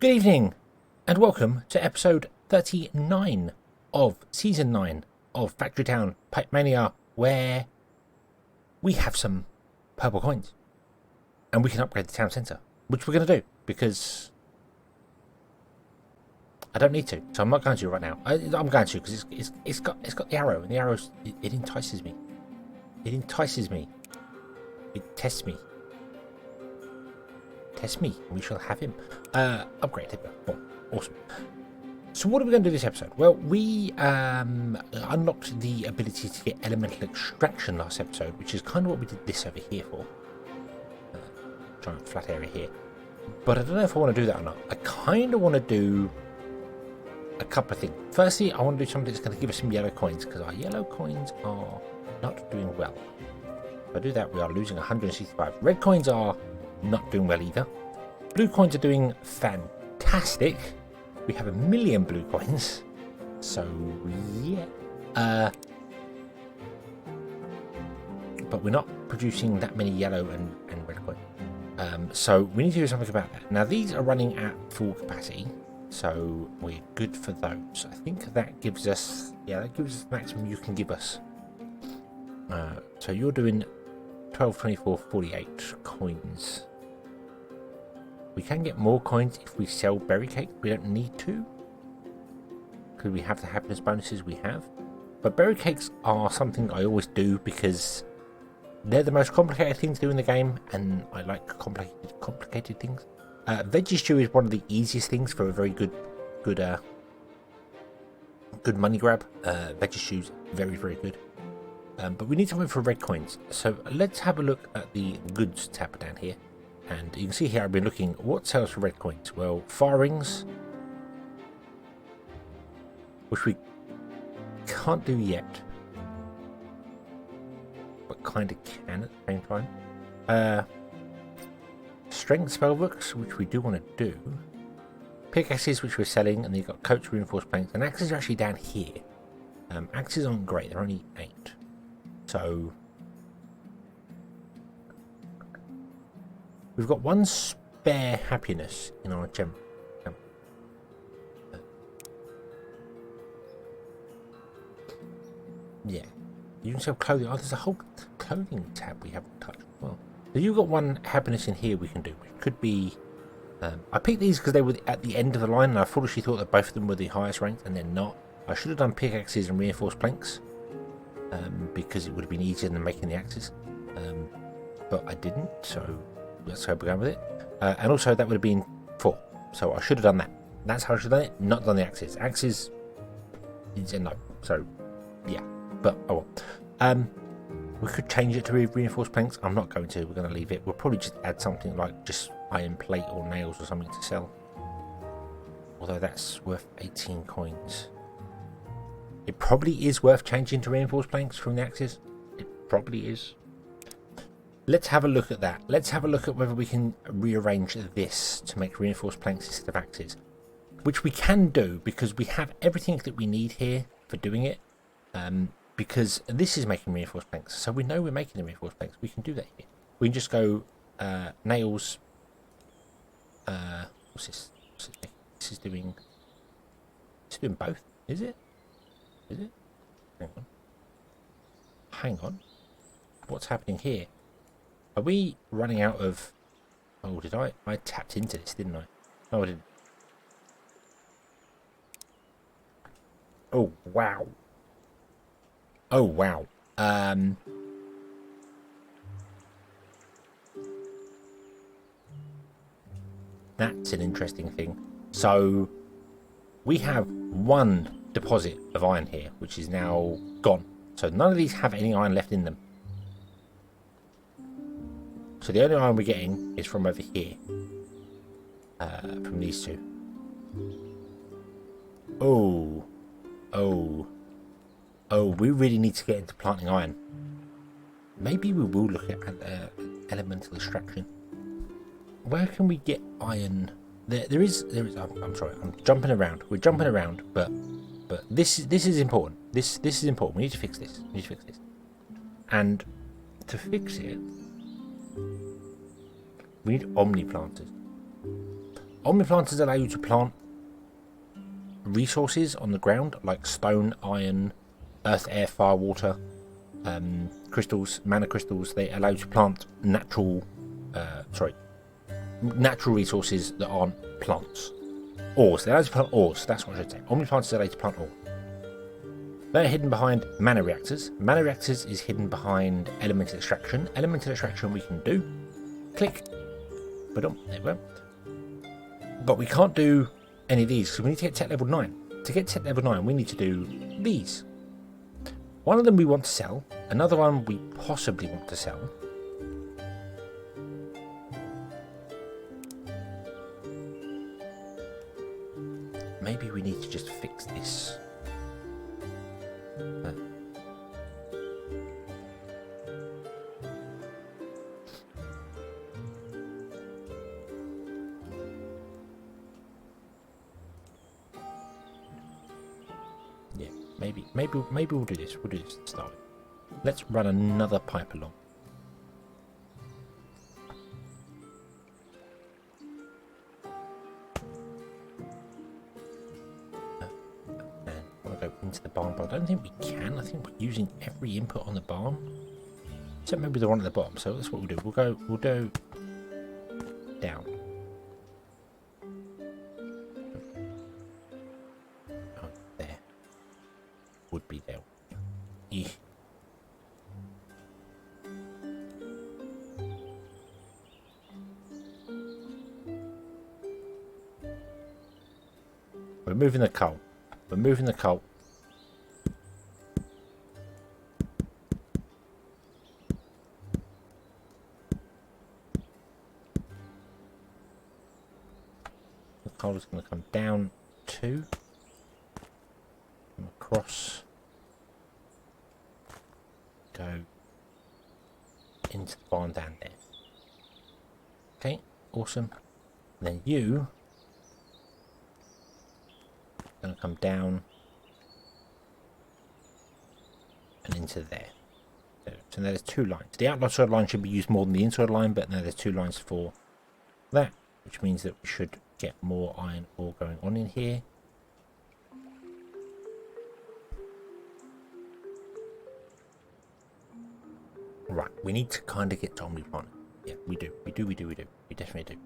Good evening, and welcome to episode 39 of Season 9 of Factory Town Pipe Mania, where we have some purple coins, and we can upgrade the town centre, which we're going to do, because I don't need to, so I'm not going to right now. I'm going to, because it's got the arrow, and the arrow, it entices me. It entices me. It tests me. Test me, we shall have him. Upgrade him. Oh, awesome. So what are we going to do this episode? Well, we unlocked the ability to get elemental extraction last episode, which is kind of what we did this over here for. Giant flat area here. But I don't know if I want to do that or not. I kind of want to do a couple of things. Firstly, I want to do something that's going to give us some yellow coins, because our yellow coins are not doing well. If I do that, we are losing 165. Red coins are not doing well either. Blue coins are doing fantastic. We have 1 million blue coins. So yeah. But we're not producing that many yellow and red coins. So we need to do something about that. Now these are running at full capacity, so we're good for those. I think that gives us, that gives us the maximum you can give us. So you're doing 12, 24, 48 coins. We can get more coins if we sell berry cake. We don't need to, because we have the happiness bonuses we have. But berry cakes are something I always do, because they're the most complicated thing to do in the game, and I like complicated things. Veggie stew is one of the easiest things for a very good money grab. Veggie stew's very, very good. But we need something for red coins. So let's have a look at the goods tab down here. And you can see here I've been looking what sells for red coins. Well, fire rings, which we can't do yet, but kind of can at the same time. Strength spellbooks, which we do want to do. Pickaxes, which we're selling, and then you've got coats, reinforced planks, and axes are actually down here. Axes aren't great, they're only 8. So we've got 1 spare happiness in our gem. Yeah, you can sell clothing. Oh, there's a whole clothing tab we haven't touched as well. So you've got 1 happiness in here we can do. It could be. I picked these because they were at the end of the line, and I foolishly thought that both of them were the highest ranked, and they're not. I should have done pickaxes and reinforced planks, because it would have been easier than making the axes. But I didn't, so let's hope we're going with it. And also that would have been 4, so I should have done that. That's how I should have done it, not done the axes. Axes is a no, so yeah, but oh well. We could change it to reinforced planks. I'm not going to, we're going to leave it. We'll probably just add something like just iron plate or nails or something to sell. Although that's worth 18 coins. It probably is worth changing to reinforced planks from the axes. It probably is. Let's have a look at that. Let's have a look at whether we can rearrange this to make reinforced planks instead of axes. Which we can do, because we have everything that we need here for doing it. Because this is making reinforced planks. So we know we're making the reinforced planks. We can do that here. We can just go nails. What's this? This is doing both, is it? Is it? Hang on. Hang on. What's happening here? Are we running out of... Oh, did I tapped into this, didn't I? No, I didn't. Oh, wow. Oh, wow. That's an interesting thing. So, we have 1 deposit of iron here, which is now gone. So none of these have any iron left in them. So the only iron we're getting is from over here. From these 2. Oh, we really need to get into planting iron. Maybe we will look at elemental extraction. Where can we get iron? There is. I'm sorry, I'm jumping around. We're jumping around, but this is important. This is important. We need to fix this. And to fix it, we need omni planters. Omniplanters allow you to plant resources on the ground like stone, iron, earth, air, fire, water, crystals, mana crystals. They allow you to plant natural resources that aren't plants. Ores. They allow you to plant ores. That's what I should say. Omniplanters allow you to plant ore. They're hidden behind mana reactors. Mana reactors is hidden behind elemental extraction. Elemental extraction we can do. Click. But there we go. But we can't do any of these because we need to get tech level 9. To get tech level 9 we need to do these. One of them we want to sell. Another one we possibly want to sell. Maybe we need to just fix this. Yeah, maybe we'll do this. We'll do this to start with. Let's run another pipe along. Into the barn, but I don't think we can. I think we're using every input on the barn, except maybe the one at the bottom. So that's what we'll do. We'll go down. Oh, there would be there. Yeah. We're moving the coal. We're moving the coal. Coal is going to come down 2, come across, go into the barn down there. Okay, awesome. And then you are going to come down and into there. So now there's 2 lines. The outside line should be used more than the inside line, but now there's 2 lines for that, which means that we should get more iron ore going on in here. Right, we need to kind of get to Omnipipes. Yeah, we do. We definitely do.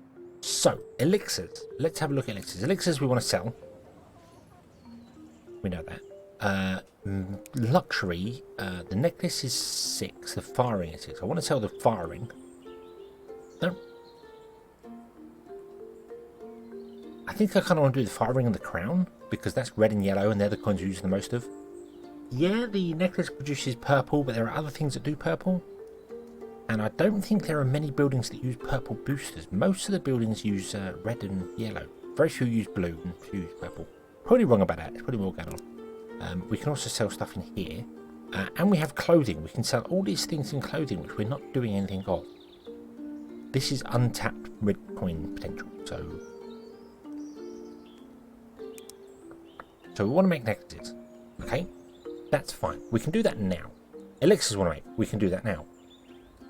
So, elixirs. Let's have a look at elixirs. Elixirs we want to sell. We know that. Luxury, the necklace is 6, the firing is 6. I want to sell the firing. No. I think I kind of want to do the firing and the crown, because that's red and yellow, and they're the coins you use the most of. Yeah, the necklace produces purple, but there are other things that do purple. And I don't think there are many buildings that use purple boosters. Most of the buildings use red and yellow. Very few use blue and few use purple. Probably wrong about that. There's probably more going on. We can also sell stuff in here. And we have clothing. We can sell all these things in clothing, which we're not doing anything of. This is untapped red coin potential, So we want to make necklaces, okay? That's fine. We can do that now. Elixirs want to make. We can do that now.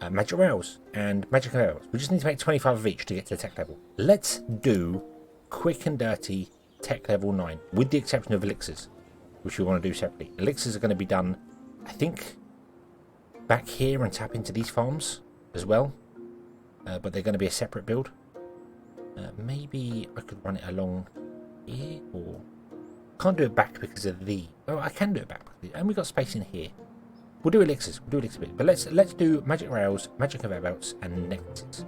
Magic rails and magic rails. We just need to make 25 of each to get to the tech level. Let's do quick and dirty tech level 9, with the exception of elixirs, which we want to do separately. Elixirs are going to be done, I think, back here and tap into these farms as well. But they're going to be a separate build. Maybe I could run it along here, or... Can't do it back because of the... Oh, I can do it back. And we've got space in here. We'll do elixirs. We'll do elixirs. But let's do magic rails, magic conveyor belts, and necklaces.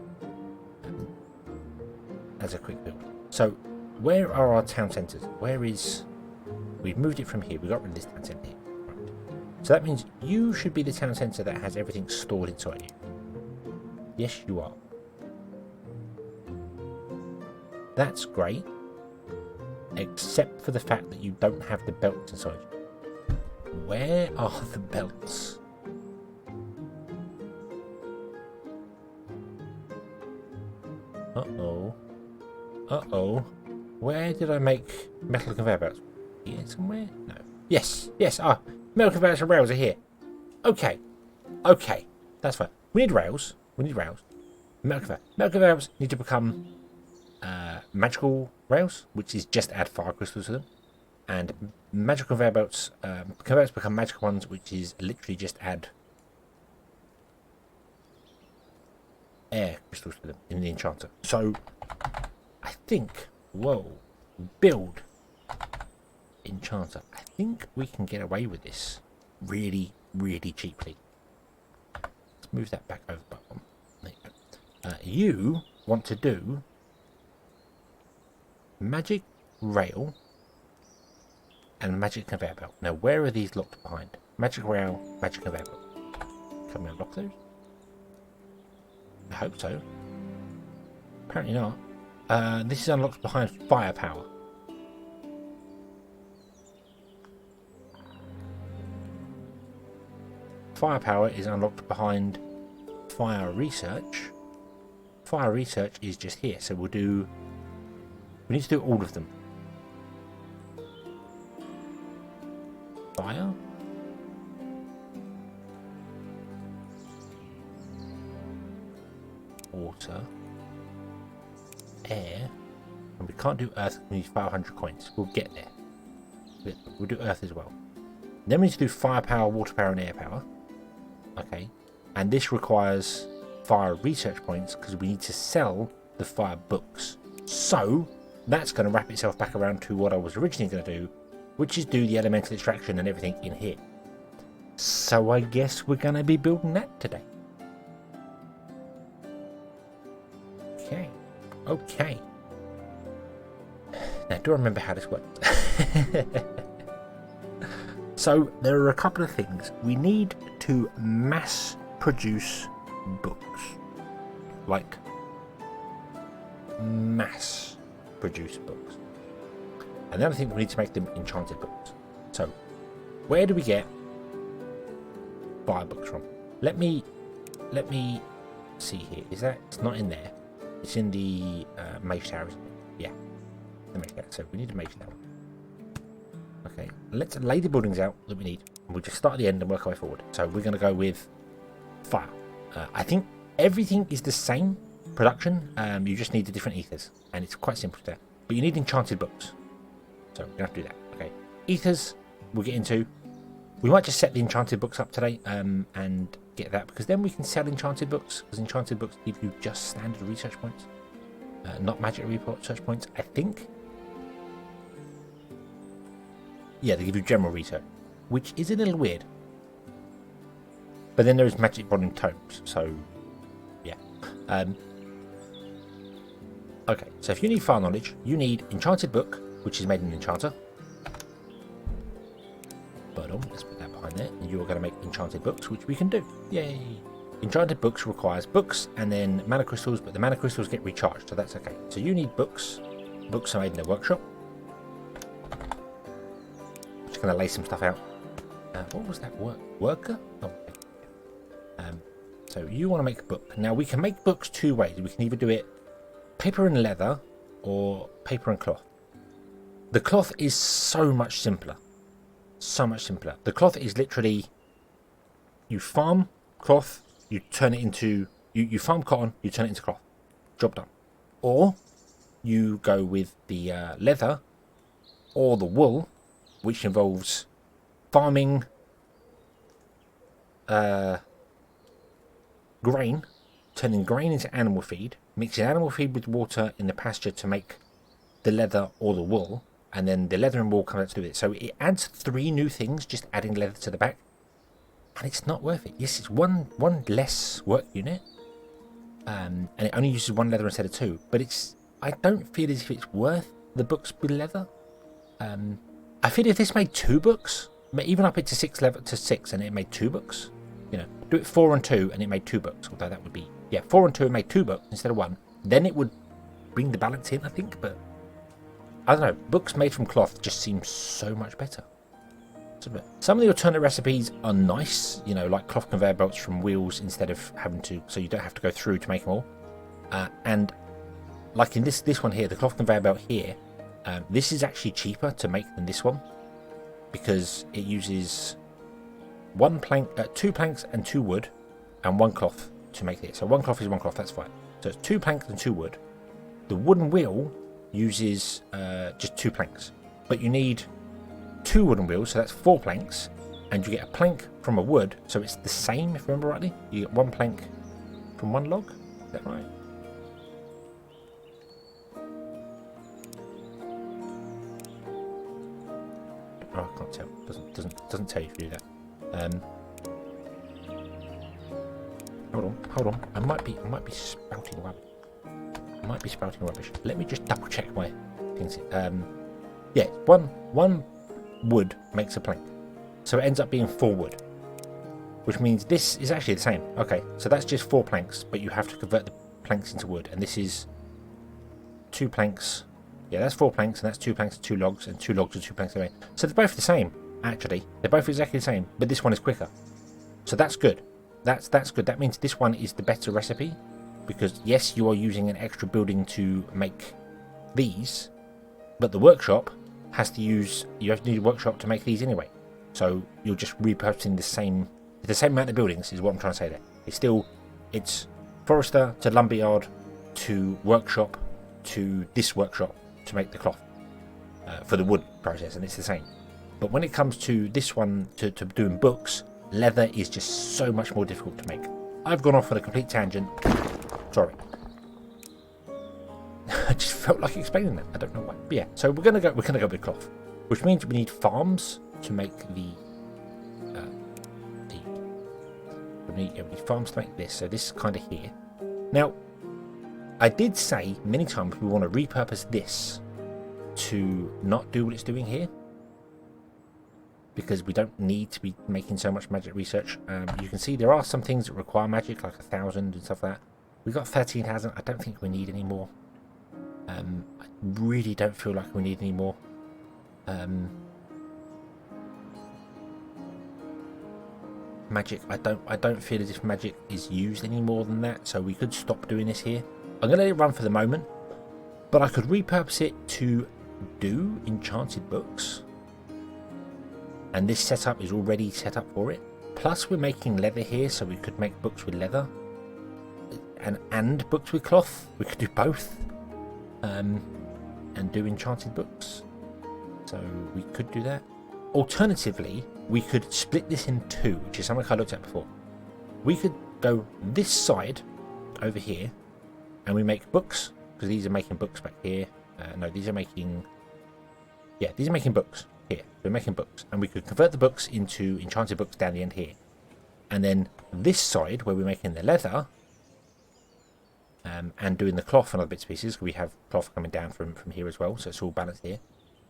As a quick build. So, where are our town centres? Where is... We've moved it from here. We got rid of this town centre here. Right. So that means you should be the town centre that has everything stored inside you. Yes, you are. That's great. Except for the fact that you don't have the belts inside you. Where are the belts? Uh-oh. Uh-oh. Where did I make metal conveyor belts? Here somewhere? No. Yes. Yes. Metal conveyor belts and rails are here. Okay. Okay. That's fine. We need rails. We need rails. Metal conveyor belts need to become magical rails, which is just add fire crystals to them. And magical conveyor belts, conveyor belts become magical ones, which is literally just add air crystals to them in the enchanter. So I think, whoa, build enchanter. I think we can get away with this really, really cheaply. Let's move that back over. There you go. You want to do magic rail and magic conveyor belt. Now, where are these locked behind? Magic rail, magic conveyor belt. Can we unlock those? I hope so. Apparently not. This is unlocked behind firepower. Firepower is unlocked behind fire research. Fire research is just here, so we need to do all of them. Fire, water, air, and we can't do earth. We need 500 coins. We'll get there. We'll do earth as well. Then we need to do firepower, water power, and air power. Okay, and this requires fire research points because we need to sell the fire books. So that's going to wrap itself back around to what I was originally going to do, which is do the elemental extraction and everything in here. So I guess we're going to be building that today. Okay. Now, do I remember how this works? So there are a couple of things. We need to mass produce books. Like, mass produce books. And the other thing, we need to make them enchanted books. So, where do we get fire books from? Let me see here. Is that? It's not in there. It's in the mage tower, isn't it? Yeah, the mage tower. So we need a mage tower. Okay, let's lay the buildings out that we need. We'll just start at the end and work our way forward. So we're going to go with fire. I think everything is the same production. You just need the different ethers, and it's quite simple there. But you need enchanted books. So we're going to have to do that. Okay, ethers we'll get into. We might just set the enchanted books up today and get that, because then we can sell enchanted books, because enchanted books give you just standard research points, not magic research points, I think. Yeah, they give you general research, which is a little weird. But then there's magic bonding tomes, so yeah. Okay, so if you need fire knowledge, you need enchanted book, which is made in enchanter. But let's put that behind there. And you're going to make enchanted books, which we can do. Yay! Enchanted books requires books and then mana crystals, but the mana crystals get recharged, so that's okay. So you need books. Books are made in the workshop. Just going to lay some stuff out. What was that? Worker? Oh, okay. So you want to make a book. Now we can make books two ways. We can either do it paper and leather or paper and cloth. The cloth is so much simpler. So much simpler. The cloth is literally, you farm cloth, you turn it into, you farm cotton, you turn it into cloth. Job done. Or you go with the leather or the wool, which involves farming grain, turning grain into animal feed, mixing animal feed with water in the pasture to make the leather or the wool, and then the leather and wool come out to do it. So it adds 3 new things, just adding leather to the back, and it's not worth it. Yes, it's one less work unit, and it only uses 1 leather instead of 2. But I don't feel as if it's worth the books with leather. I feel if this made 2 books, even up it to 6 level to 6, and it made 2 books. You know, do it 4 and 2, and it made 2 books. Although that would be 4 and 2 and made 2 books instead of 1. Then it would bring the balance in, I think. But I don't know. Books made from cloth just seem so much better. Some of the alternate recipes are nice, you know, like cloth conveyor belts from wheels instead of having to, so you don't have to go through to make them all. And like in this one here, the cloth conveyor belt here, this is actually cheaper to make than this one because it uses 2 planks and 2 wood and 1 cloth to make it. So 1 cloth is 1 cloth, that's fine. So it's 2 planks and 2 wood. The wooden wheel uses just 2 planks. But you need 2 wooden wheels, so that's 4 planks. And you get a plank from a wood, so it's the same, if I remember rightly. You get 1 plank from 1 log. Is that right? Oh, I can't tell. Doesn't tell you if you do that. Hold on. I might be spouting rubbish. Let me just double check my things. Yeah, one wood makes a plank, so it ends up being 4 wood, which means this is actually the same. Okay, so that's just 4 planks, but you have to convert the planks into wood, and this is 2 planks. Yeah, that's 4 planks, and that's 2 planks and 2 logs, and 2 logs and 2 planks anyway. So they're both the same, actually. They're both exactly the same, but this one is quicker. So that's good. That's good. That means this one is the better recipe, because yes, you are using an extra building to make these, but the workshop has to use. You have to need a workshop to make these anyway. So you're just repurposing the same amount of buildings. Is what I'm trying to say there. It's forester to lumberyard to workshop to this workshop to make the cloth for the wood process, and it's the same. But when it comes to this one, to doing books, leather is just so much more difficult to make. I've gone off on a complete tangent. Sorry. I just felt like explaining that. I don't know why. But yeah, so we're gonna go with cloth, which means we need farms to make we need farms to make this. So this is kind of here. Now, I did say many times we want to repurpose this to not do what it's doing here, because we don't need to be making so much magic research. You can see there are some things that require magic, like 1,000 and stuff like that. We got 13,000. I don't think we need any more. I really don't feel like we need any more. Magic. I don't feel as if magic is used any more than that. So we could stop doing this here. I'm gonna let it run for the moment, but I could repurpose it to do enchanted books. And this setup is already set up for it. Plus we're making leather here, so we could make books with leather and books with cloth. We could do both, and do enchanted books. So we could do that. Alternatively, we could split this in 2, which is something I looked at before. We could go this side over here, and we make books, because these are making books back here. No, these are making... Yeah, these are making books here. We're making books, and we could convert the books into enchanted books down the end here. And then this side, where we're making the leather, and doing the cloth and other bits and pieces, we have cloth coming down from here as well, so it's all balanced here.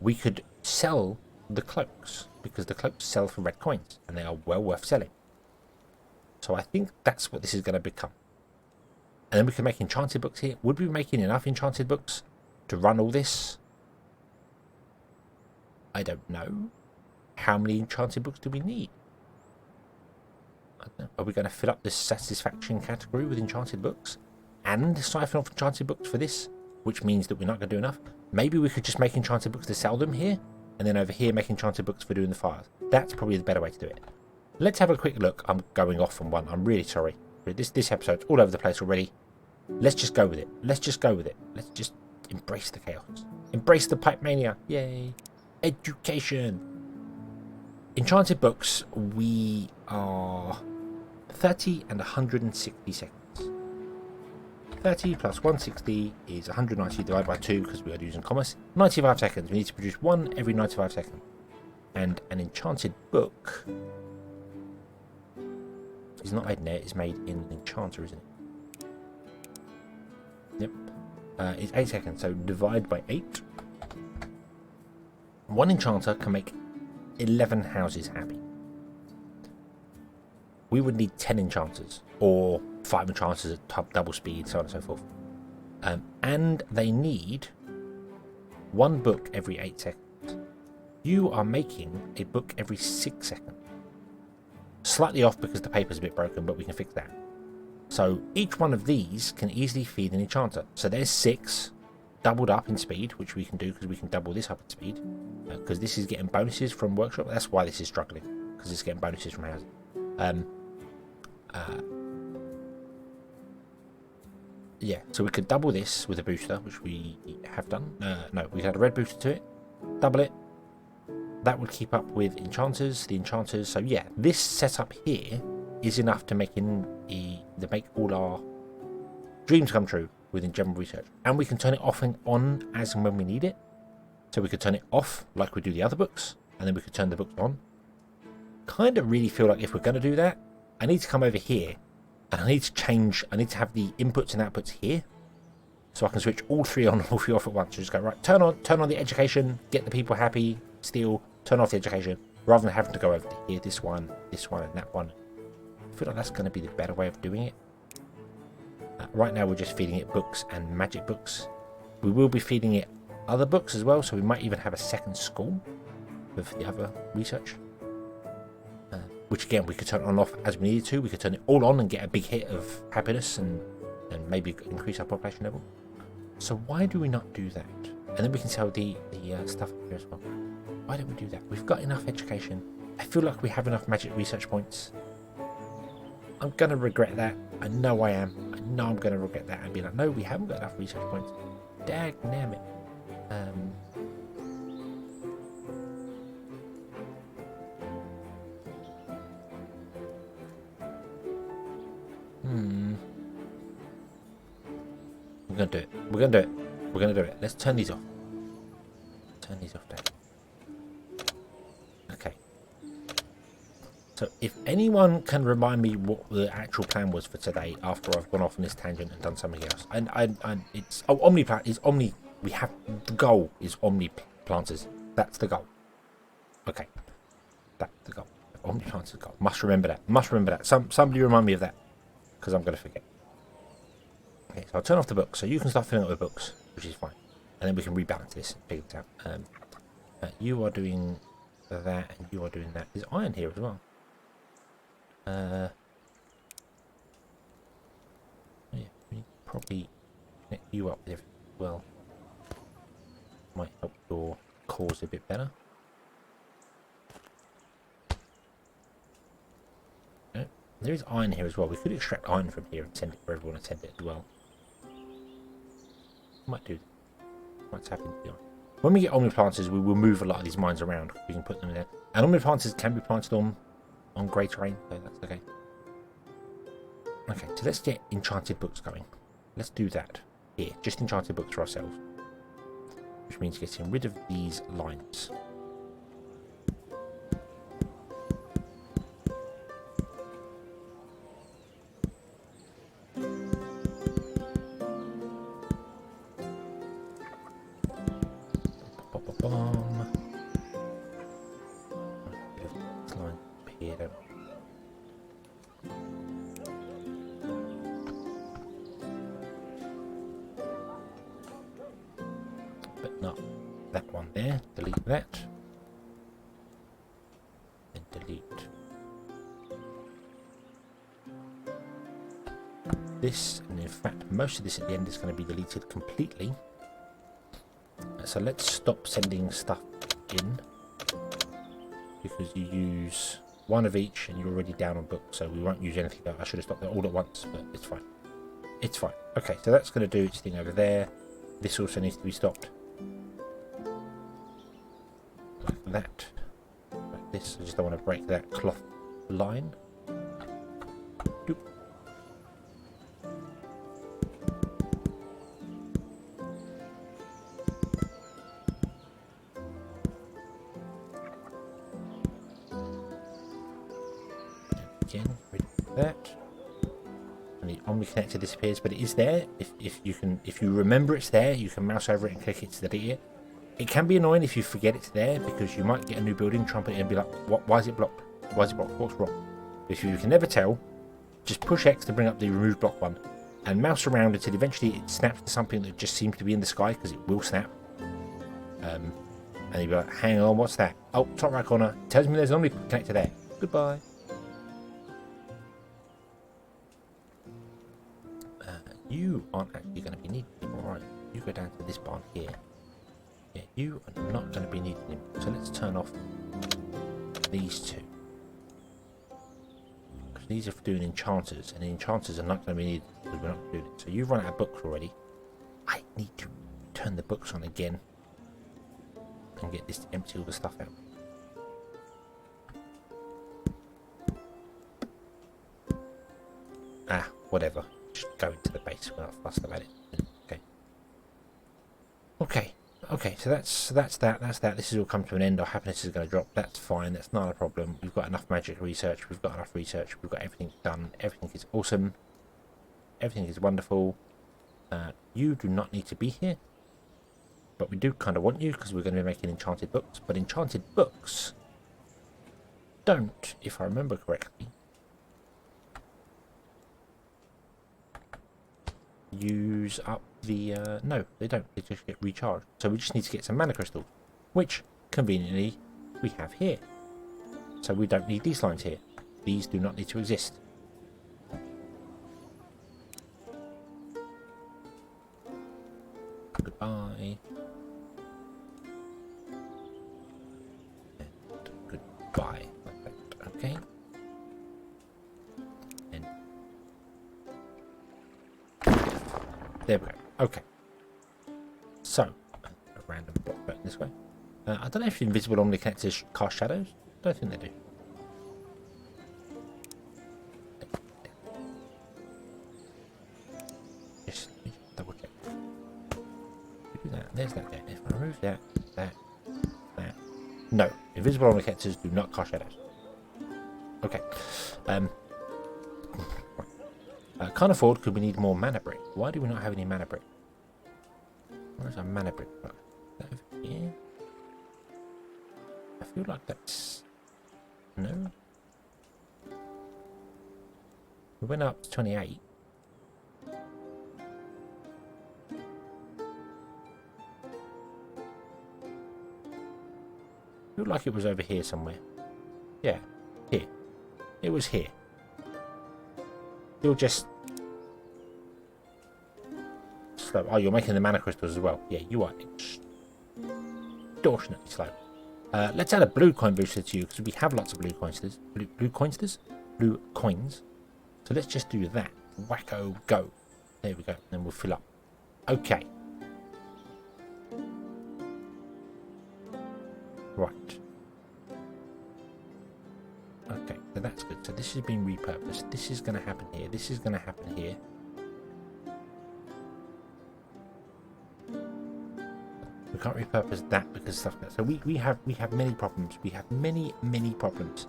We could sell the cloaks, because the cloaks sell for red coins, and they are well worth selling. So I think that's what this is going to become. And then we can make enchanted books here. Would we be making enough enchanted books to run all this? I don't know. How many enchanted books do we need? I don't know. Are we going to fill up this satisfaction category with enchanted books and siphon off enchanted books for this, which means that we're not going to do enough? Maybe we could just make enchanted books to sell them here, and then over here make enchanted books for doing the fires. That's probably the better way to do it. Let's have a quick look. I'm going off on one. I'm really sorry. This episode's all over the place already. Let's just go with it. Let's just embrace the chaos. Embrace the Pipe Mania. Yay. Education. Enchanted books, we are 30 and 160 seconds. 30 plus 160 is 190 divided by 2, because we are using commas. 95 seconds. We need to produce 1 every 95 seconds. And an enchanted book is not made in there, it's made in an enchanter, isn't it? Yep. It's 8 seconds, so divide by 8. One enchanter can make 11 houses happy. We would need 10 enchanters, or 5 enchanters at double speed, so on and so forth. And they need 1 book every 8 seconds. You are making a book every 6 seconds. Slightly off because the paper's a bit broken, but we can fix that. So each one of these can easily feed an enchanter. So there's 6 doubled up in speed, which we can do because we can double this up in speed. Because this is getting bonuses from workshop. That's why this is struggling, because it's getting bonuses from housing. yeah, so we could double this with a booster, which we have done. No, we had a red booster to it. Double it. That would keep up with enchanters, the enchanters. So yeah, this setup here is enough to make make all our dreams come true within general research. And we can turn it off and on as and when we need it. So we could turn it off like we do the other books, and then we could turn the books on. Kind of really feel like if we're going to do that, I need to come over here and I need to have the inputs and outputs here, so I can switch all three on and all three off at once. So just go, right, turn on the education, get the people happy, steal, turn off the education, rather than having to go over to here, this one, and that one. I feel like that's going to be the better way of doing it. Right now we're just feeding it books and magic books. We will be feeding it other books as well, so we might even have a second school with the other research. Which again, we could turn on and off as we needed to. We could turn it all on and get a big hit of happiness and maybe increase our population level. So why do we not do that? And then we can sell the stuff up here as well. Why don't we do that? We've got enough education. I feel like we have enough magic research points. I'm going to regret that. I know I am. I know I'm going to regret that and be like, no, we haven't got enough research points. Dagnamit. We're going to do it. We're going to do it. We're going to do it. Let's turn these off. Turn these off, Dad. Okay. So if anyone can remind me what the actual plan was for today after I've gone off on this tangent and done something else. And it's... Oh, Omniplant is Omni... We have... The goal is Omniplanters. That's the goal. Okay. That's the goal. Omniplanters is the goal. Must remember that. Must remember that. Somebody remind me of that. Because I'm going to forget. Okay, so I'll turn off the books, so you can start filling up with books, which is fine. And then we can rebalance this and figure it out. You are doing that, and you are doing that. There's iron here as well. Yeah, we probably connect you up there as well. Might help your cause a bit better. There is iron here as well. We could extract iron from here and send it wherever we want to send it as well. Might do that. Might tap into the iron. When we get Omniplanters, we will move a lot of these mines around. We can put them in there. And Omniplanters can be planted on grey terrain, so that's okay. Okay, so let's get enchanted books going. Let's do that here. Just enchanted books for ourselves. Which means getting rid of these lines. That and delete this, and in fact most of this at the end is going to be deleted completely. So let's stop sending stuff in because you use one of each and you're already down on books, so we won't use anything. I should have stopped that all at once, but it's fine. It's fine. Okay, so that's going to do its thing over there. This also needs to be stopped. That, like this. I just don't want to break that cloth line. Doop. Again, rid of that. And the Omni connector disappears, but it is there. If you remember it's there, you can mouse over it and click it to delete it. It can be annoying if you forget it's there, because you might get a new building, trumpet it, and be like, "What? Why is it blocked? Why is it blocked? What's wrong?" If you can never tell, just push X to bring up the remove block one, and mouse around until eventually it snaps to something that just seems to be in the sky, because it will snap. And you'll be like, "Hang on, what's that? Oh, top right corner. Tells me there's an Omni connector there. Goodbye." You aren't actually going to be needed anymore, right? You go down to this barn here. Yeah, you are not going to be needed anymore. So let's turn off these two. So these are for doing enchanters, and enchanters are not going to be needed because we're not doing it. So you've run out of books already. I need to turn the books on again and get this to empty all the stuff out. Ah, whatever. Just go into the base. We're not fussed about it. Okay. Okay, so that's that. This has all come to an end. Our happiness is going to drop. That's fine. That's not a problem. We've got enough magic research. We've got enough research. We've got everything done. Everything is awesome. Everything is wonderful. You do not need to be here. But we do kind of want you because we're going to be making enchanted books. But enchanted books don't, if I remember correctly, use up the no, they don't. They just get recharged. So we just need to get some mana crystals, which conveniently we have here. So we don't need these lines here. These do not need to exist. Goodbye. And goodbye. Okay. And there we go. Okay. So, a random block button this way. I don't know if invisible omniconnectors cast shadows. I don't think they do. Just double check. Do that. There's that there. If I remove that. No, invisible omniconnectors do not cast shadows. Okay. Can't afford because we need more mana brick. Why do we not have any mana brick? Where's our mana brick? Is that over here? I feel like that's... No? We went up to 28. I feel like it was over here somewhere. Yeah, here. It was here. You're just... slow. Oh, you're making the mana crystals as well. Yeah, you are extortionately slow. Let's add a blue coin booster to you because we have lots of blue coinsters. Blue coins. So let's just do that. Wacko, go. There we go. Then we'll fill up. Okay. Right. Okay, so that's good. So this has been repurposed. This is going to happen here. This is going to happen here. We can't repurpose that because stuff like that. So we have many problems. We have many problems.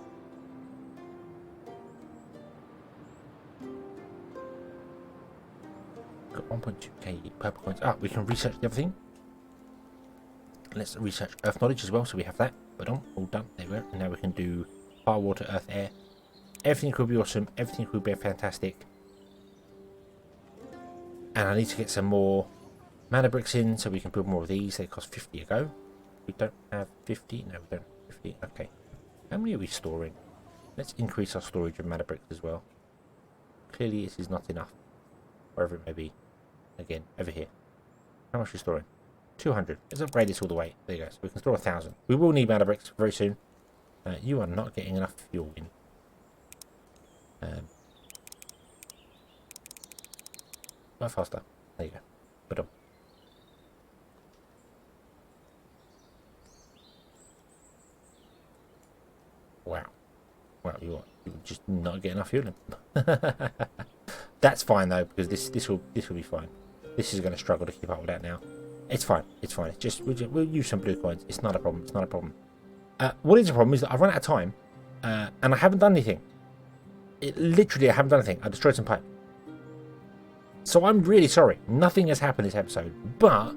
Got 1.2k purple coins. Ah, we can research the other thing. Let's research earth knowledge as well. So we have that. But all done. There we go. And now we can do fire, water, earth, air. Everything could be awesome. Everything could be fantastic. And I need to get some more mana bricks in so we can build more of these. They cost 50 a go. We don't have 50. No, we don't have 50. Okay. How many are we storing? Let's increase our storage of mana bricks as well. Clearly this is not enough. Wherever it may be. Again, over here. How much are we storing? 200. Let's upgrade this all the way. There you go. So we can store 1,000. We will need mana bricks very soon. You are not getting enough fuel in. Go faster. There you go. But wow. Wow, you're just not getting enough fuel in. That's fine though, because this will be fine. This is going to struggle to keep up with that now. It's fine. It's fine. It's just we'll use some blue coins. It's not a problem. It's not a problem. What is the problem is that I've run out of time, and I haven't done anything. Literally, I haven't done anything. I destroyed some pipe. So I'm really sorry. Nothing has happened this episode, but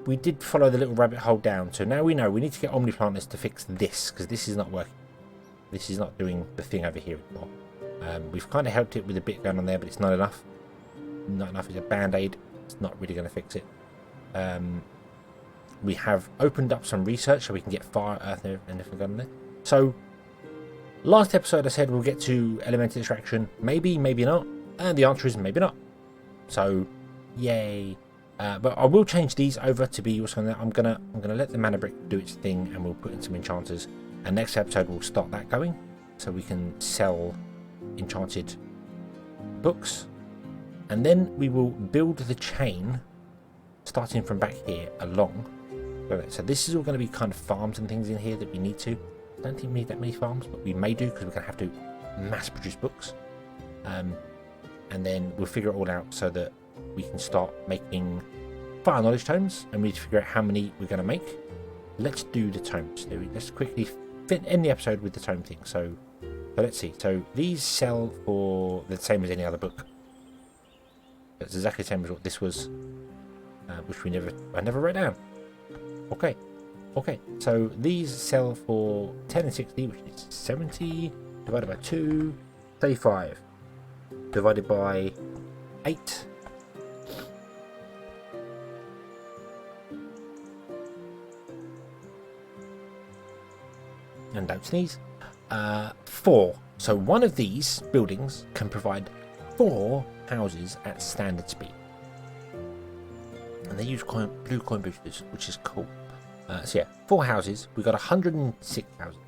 we did follow the little rabbit hole down. So now we know we need to get Omniplanters to fix this, because this is not working. This is not doing the thing over here anymore. We've kind of helped it with a bit going on there, but it's not enough. Not enough is a band-aid. It's not really going to fix it. We have opened up some research so we can get fire, earth, and everything on there. So, last episode I said we'll get to elemental extraction. Maybe, maybe not. And the answer is maybe not. So, yay. But I will change these over to be also. I'm gonna let the mana brick do its thing, and we'll put in some enchanters. And next episode we'll start that going, so we can sell enchanted books, and then we will build the chain starting from back here along. So this is all going to be kind of farms and things in here that we need to. I don't think we need that many farms, but we may do because we're going to have to mass produce books. And then we'll figure it all out so that we can start making fire knowledge tomes, and we need to figure out how many we're going to make. Let's do the tomes. Let's quickly end the episode with the tome thing. So let's see. So these sell for the same as any other book. It's exactly the same as what this was, which I never wrote down. Okay. So these sell for 10 and 60, which is 70 divided by 2, 35 divided by 8. And don't sneeze. 4. So one of these buildings can provide 4 houses at standard speed. And they use blue coin boosters, which is cool. So yeah, 4 houses. We got 106 houses.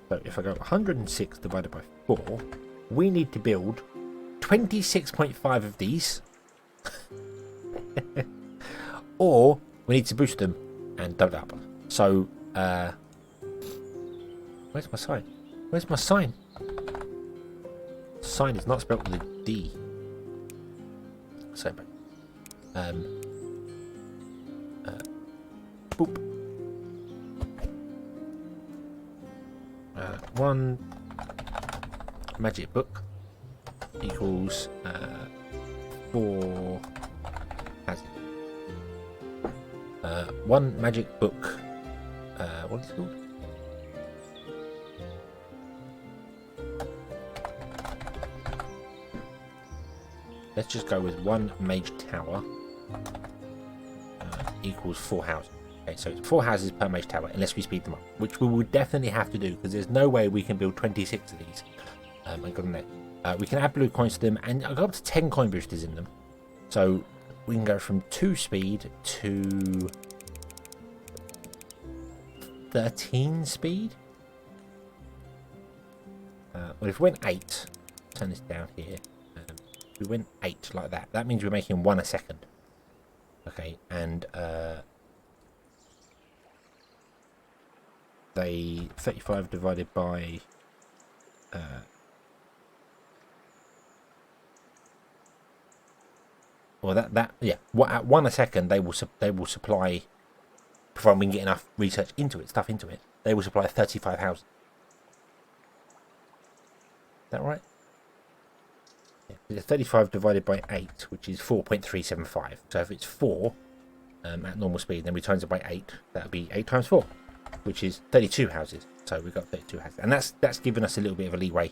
So if I go 106 divided by 4, we need to build 26.5 of these. Or we need to boost them and double up. So, where's my sign? Where's my sign? Sign is not spelled with a D. So, boop. 1 magic book equals 4 houses. 1 magic book. What is it called? Let's just go with 1 mage tower equals 4 houses. Okay, so it's 4 houses per mage tower, unless we speed them up, which we will definitely have to do because there's no way we can build 26 of these. And go on there. We can add blue coins to them, and I've got up to 10 coin boosters in them. So we can go from 2 speed to 13 speed. Well, if we went 8, turn this down here. We went 8 like that. That means we're making 1 a second. Okay, and they 35 divided by well, yeah. At 1 a second, they will supply, provided we can get enough stuff into it. They will supply 35 houses. Is that right? Yeah. 35 divided by 8, which is 4.375. So if it's 4 at normal speed, then we times it by 8. That would be 8 times 4, which is 32 houses. So we've got 32 houses, and that's given us a little bit of a leeway.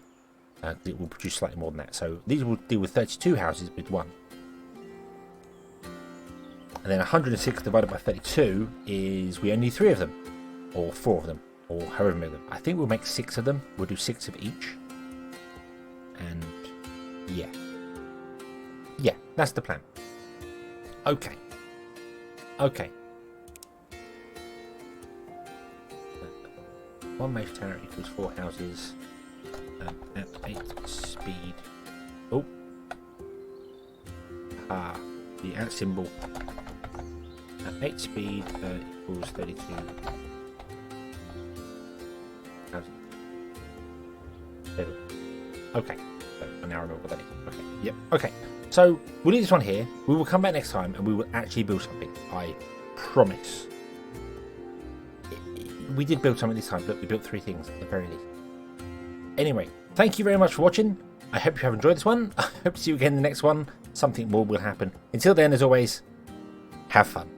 It will produce slightly more than that. So these will deal with 32 houses with 1. And then 106 divided by 32 is we only need 3 of them, or 4 of them, or however many of them. I think we'll make 6 of them. We'll do 6 of each. And yeah, that's the plan. Okay. 1 mage tower equals 4 houses at 8 speed. Oh, the at symbol. At 8 speed equals 32 houses. Okay, so now I remember what that is. Okay, yep. Okay, so we'll leave this one here. We will come back next time and we will actually build something. I promise. We did build something this time. Look, we built 3 things at the very least. Anyway, thank you very much for watching. I hope you have enjoyed this one. I hope to see you again in the next one. Something more will happen. Until then, as always, have fun.